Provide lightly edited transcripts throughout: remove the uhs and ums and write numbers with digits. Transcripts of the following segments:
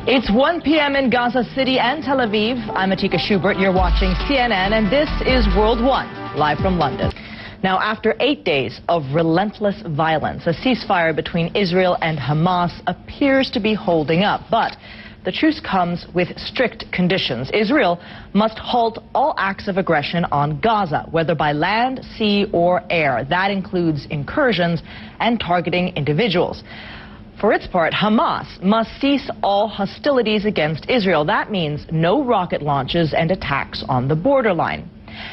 It's 1 p.m. in Gaza City and Tel Aviv. I'm Atika Shubert. You're watching CNN, and this is World One, live from London. Now, after 8 days of relentless violence, a ceasefire between Israel and Hamas appears to be holding up. But the truce comes with strict conditions. Israel must halt all acts of aggression on Gaza, whether by land, sea, or air. That includes incursions and targeting individuals. For its part, Hamas must cease all hostilities against Israel. That means no rocket launches and attacks on the borderline.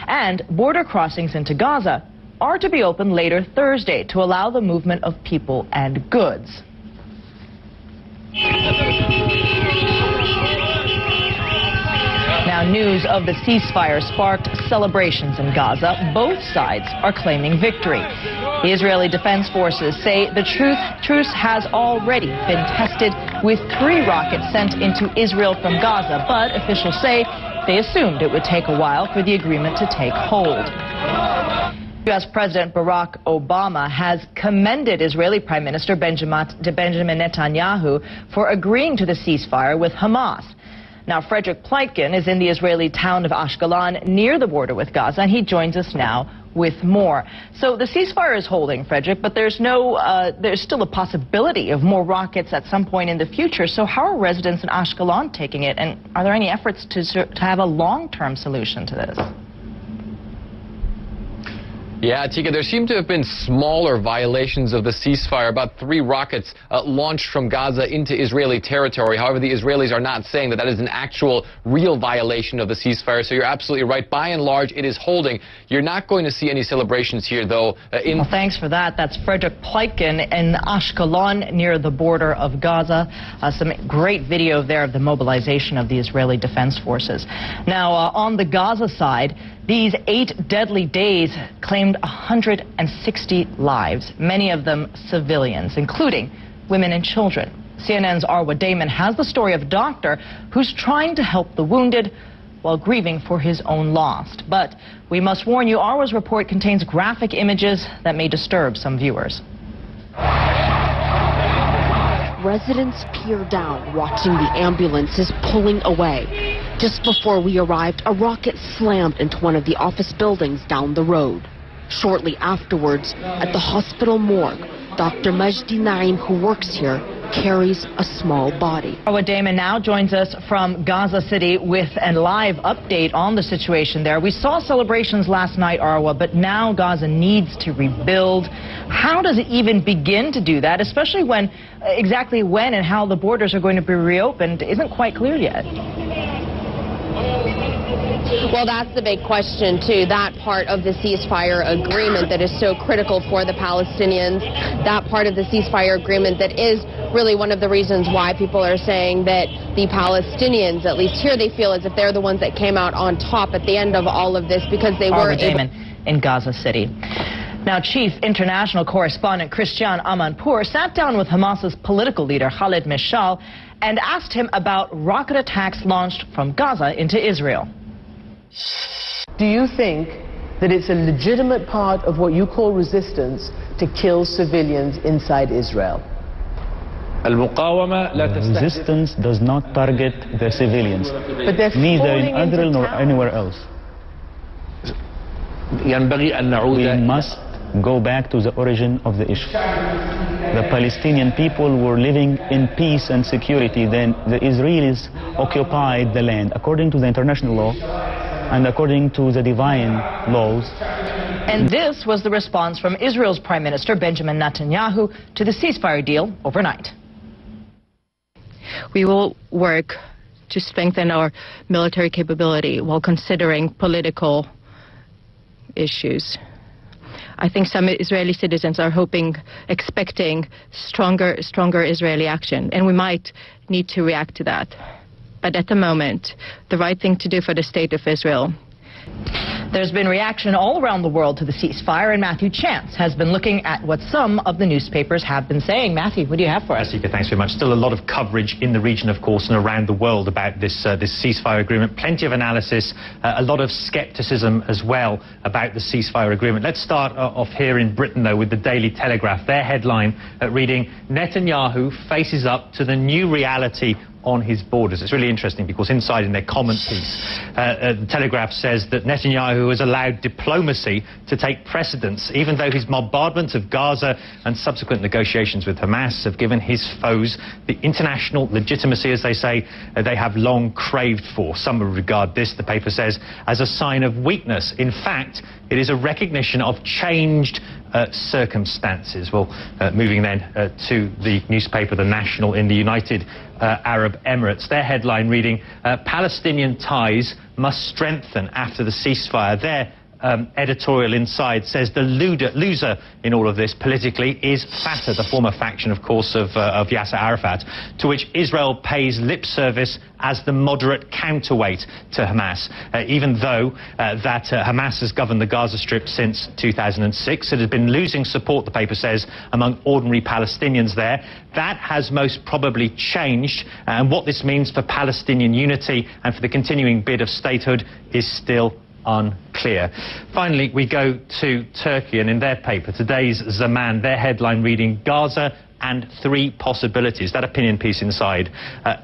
And border crossings into Gaza are to be opened later Thursday to allow the movement of people and goods. Now, news of the ceasefire sparked celebrations in Gaza. Both sides are claiming victory. The Israeli Defense Forces say the truce has already been tested with 3 rockets sent into Israel from Gaza, but officials say they assumed it would take a while for the agreement to take hold. U.S. President Barack Obama has commended Israeli Prime Minister Benjamin Netanyahu for agreeing to the ceasefire with Hamas. Now, Frederick Pleitgen is in the Israeli town of Ashkelon near the border with Gaza, and he joins us now with more. So the ceasefire is holding, Frederick, but there's still a possibility of more rockets at some point in the future. So how are residents in Ashkelon taking it, and are there any efforts to have a long-term solution to this? Yeah, Atika, there seem to have been smaller violations of the ceasefire. About 3 rockets launched from Gaza into Israeli territory. However, the Israelis are not saying that that is an actual, real violation of the ceasefire. So you're absolutely right. By and large, it is holding. You're not going to see any celebrations here, though. Well, thanks for that. That's Frederick Pleitgen in Ashkelon near the border of Gaza. Some great video there of the mobilization of the Israeli Defense Forces. Now, on the Gaza side, these 8 deadly days claimed 160 lives, many of them civilians, including women and children. CNN's Arwa Damon has the story of a doctor who's trying to help the wounded while grieving for his own loss. But we must warn you, Arwa's report contains graphic images that may disturb some viewers. Residents peer down, watching the ambulances pulling away. Just before we arrived, a rocket slammed into one of the office buildings down the road. Shortly afterwards, at the hospital morgue, Dr. Majdi Naim, who works here, carries a small body. Arwa Damon now joins us from Gaza City with a live update on the situation there. We saw celebrations last night, Arwa, but now Gaza needs to rebuild. How does it even begin to do that, especially when exactly when and how the borders are going to be reopened isn't quite clear yet? Well, that's the big question, too. That part of the ceasefire agreement that is so critical for the Palestinians, that part of the ceasefire agreement that is really one of the reasons why people are saying that the Palestinians, at least here, they feel as if they're the ones that came out on top at the end of all of this because they were able... in Gaza City. Now, Chief International Correspondent Christian Amanpour sat down with Hamas's political leader Khaled Meshal and asked him about rocket attacks launched from Gaza into Israel. Do you think that it's a legitimate part of what you call resistance to kill civilians inside Israel? Resistance does not target the civilians, neither in Israel nor anywhere else. We must go back to the origin of the issue. The Palestinian people were living in peace and security. Then the Israelis occupied the land according to the international law and according to the divine laws. And this was the response from Israel's Prime Minister Benjamin Netanyahu to the ceasefire deal overnight. We will work to strengthen our military capability while considering political issues. I think some Israeli citizens are expecting stronger Israeli action, and we might need to react to that. But at the moment, the right thing to do for the state of Israel There's been reaction all around the world to the ceasefire, and Matthew Chance has been looking at what some of the newspapers have been saying. Matthew, what do you have for us? Atika, thanks very much. Still a lot of coverage in the region, of course, and around the world about this ceasefire agreement. Plenty of analysis, a lot of scepticism as well about the ceasefire agreement. Let's start off here in Britain, though, with the Daily Telegraph. Their headline reading, Netanyahu faces up to the new reality on his borders. It's really interesting because inside in their comment piece, the Telegraph says that Netanyahu has allowed diplomacy to take precedence, even though his bombardment of Gaza and subsequent negotiations with Hamas have given his foes the international legitimacy, as they say, they have long craved for. Some would regard this, the paper says, as a sign of weakness. In fact, it is a recognition of changed circumstances. Well, moving then to the newspaper, The National in the United Arab Emirates. Their headline reading, Palestinian ties must strengthen after the ceasefire. Their editorial inside says the loser in all of this politically is Fatah, the former faction, of course, of Yasser Arafat, to which Israel pays lip service as the moderate counterweight to Hamas. Even though that Hamas has governed the Gaza Strip since 2006, it has been losing support, the paper says, among ordinary Palestinians there. That has most probably changed, and what this means for Palestinian unity and for the continuing bid of statehood is still unclear. Finally, we go to Turkey, and in their paper, today's Zaman, their headline reading, Gaza and three possibilities. That opinion piece inside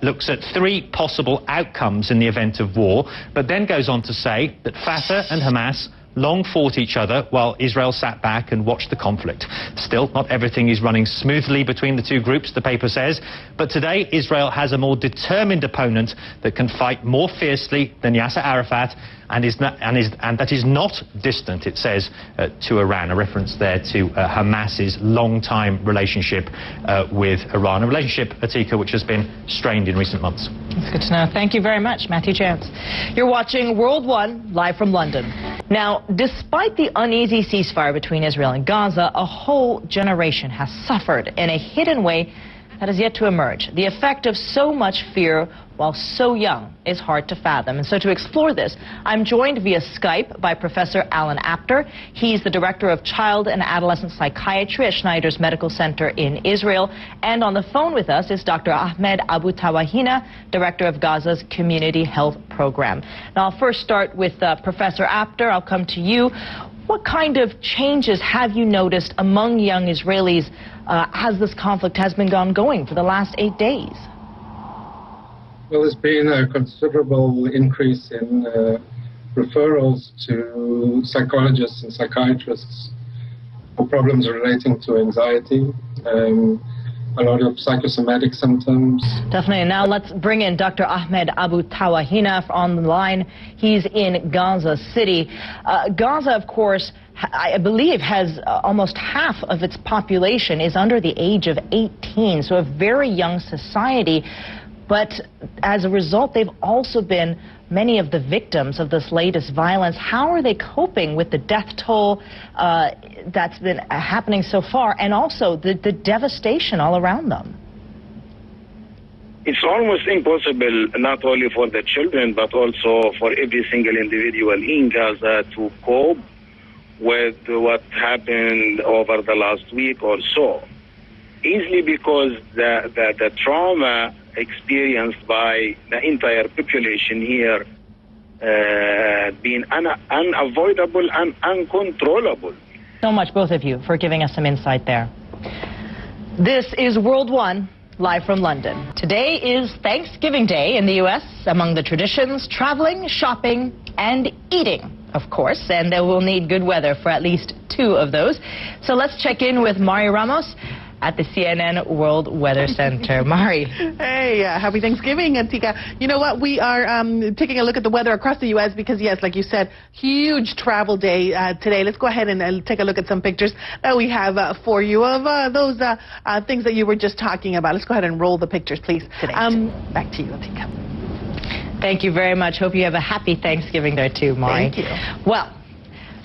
looks at three possible outcomes in the event of war, but then goes on to say that Fatah and Hamas long fought each other while Israel sat back and watched the conflict. Still, not everything is running smoothly between the two groups, the paper says, but today Israel has a more determined opponent that can fight more fiercely than Yasser Arafat and that is not distant, it says, to Iran. A reference there to Hamas's long-time relationship with Iran, a relationship, Atika, which has been strained in recent months. That's good to know. Thank you very much, Matthew Chance. You're watching World One, live from London. Now, despite the uneasy ceasefire between Israel and Gaza, a whole generation has suffered in a hidden way that is yet to emerge. The effect of so much fear while so young is hard to fathom. And so to explore this, I'm joined via Skype by Professor Alan Apter. He's the Director of Child and Adolescent Psychiatry at Schneider's Medical Center in Israel. And on the phone with us is Dr. Ahmed Abu Tawahina, Director of Gaza's Community Health Program. Now, I'll first start with Professor Apter. I'll come to you. What kind of changes have you noticed among young Israelis as this conflict has been ongoing for the last 8 days? Well, there's been a considerable increase in referrals to psychologists and psychiatrists for problems relating to anxiety, a lot of psychosomatic symptoms. Definitely. And now let's bring in Dr. Ahmed Abu Tawahina on the line. He's in Gaza City. Gaza, of course, I believe has almost half of its population is under the age of 18, so a very young society. But as a result, they've also been many of the victims of this latest violence. How are they coping with the death toll that's been happening so far, and also the devastation all around them? It's almost impossible, not only for the children, but also for every single individual in Gaza to cope with what happened over the last week or so. Easily because the trauma experienced by the entire population here being unavoidable and uncontrollable. So much, both of you, for giving us some insight there. This is World One, live from London. Today is Thanksgiving Day in the U.S. Among the traditions, traveling, shopping, and eating, of course, and we'll need good weather for at least two of those. So let's check in with Mari Ramos at the CNN World Weather Center. Mari. Hey, happy Thanksgiving, Atika. You know what? We are taking a look at the weather across the U.S. because, yes, like you said, huge travel day today. Let's go ahead and take a look at some pictures that we have for you of those things that you were just talking about. Let's go ahead and roll the pictures, please. Back to you, Atika. Thank you very much. Hope you have a happy Thanksgiving there, too, Mari. Thank you. Well,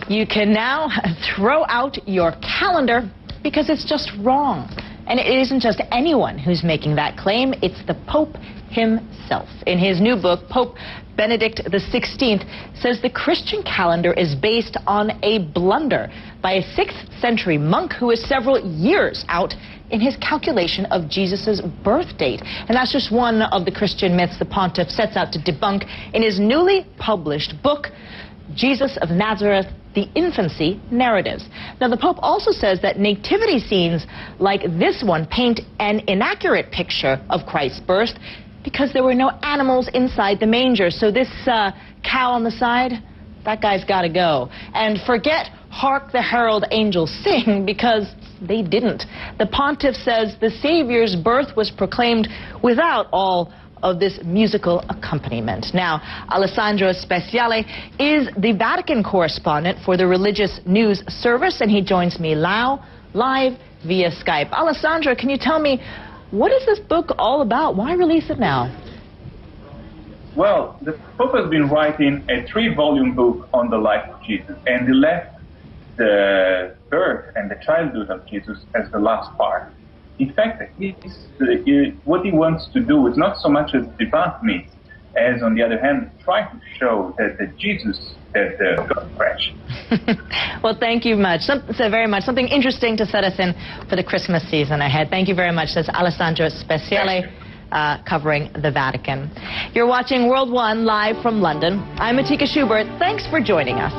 you can now throw out your calendar because it's just wrong. And it isn't just anyone who's making that claim, it's the Pope himself. In his new book, Pope Benedict XVI says the Christian calendar is based on a blunder by a 6th century monk who is several years out in his calculation of Jesus' birth date. And that's just one of the Christian myths the pontiff sets out to debunk in his newly published book, Jesus of Nazareth, The Infancy Narratives. Now, the Pope also says that nativity scenes like this one paint an inaccurate picture of Christ's birth because there were no animals inside the manger. So this cow on the side, that guy's got to go. And forget Hark the Herald Angels Sing, because they didn't. The pontiff says the Savior's birth was proclaimed without all of this musical accompaniment. Now, Alessandro Speciale is the Vatican correspondent for the Religious News Service, and he joins me live via Skype. Alessandro, can you tell me, what is this book all about? Why release it now? Well, the Pope has been writing a 3-volume book on the life of Jesus, and he left the birth and the childhood of Jesus as the last part. In fact, what he wants to do is not so much as debunk myths, as on the other hand, try to show that the Jesus that got crashed. Well, thank you very much. Something interesting to set us in for the Christmas season ahead. Thank you very much. That's Alessandro Speciale, covering the Vatican. You're watching World One live from London. I'm Atika Shubert. Thanks for joining us.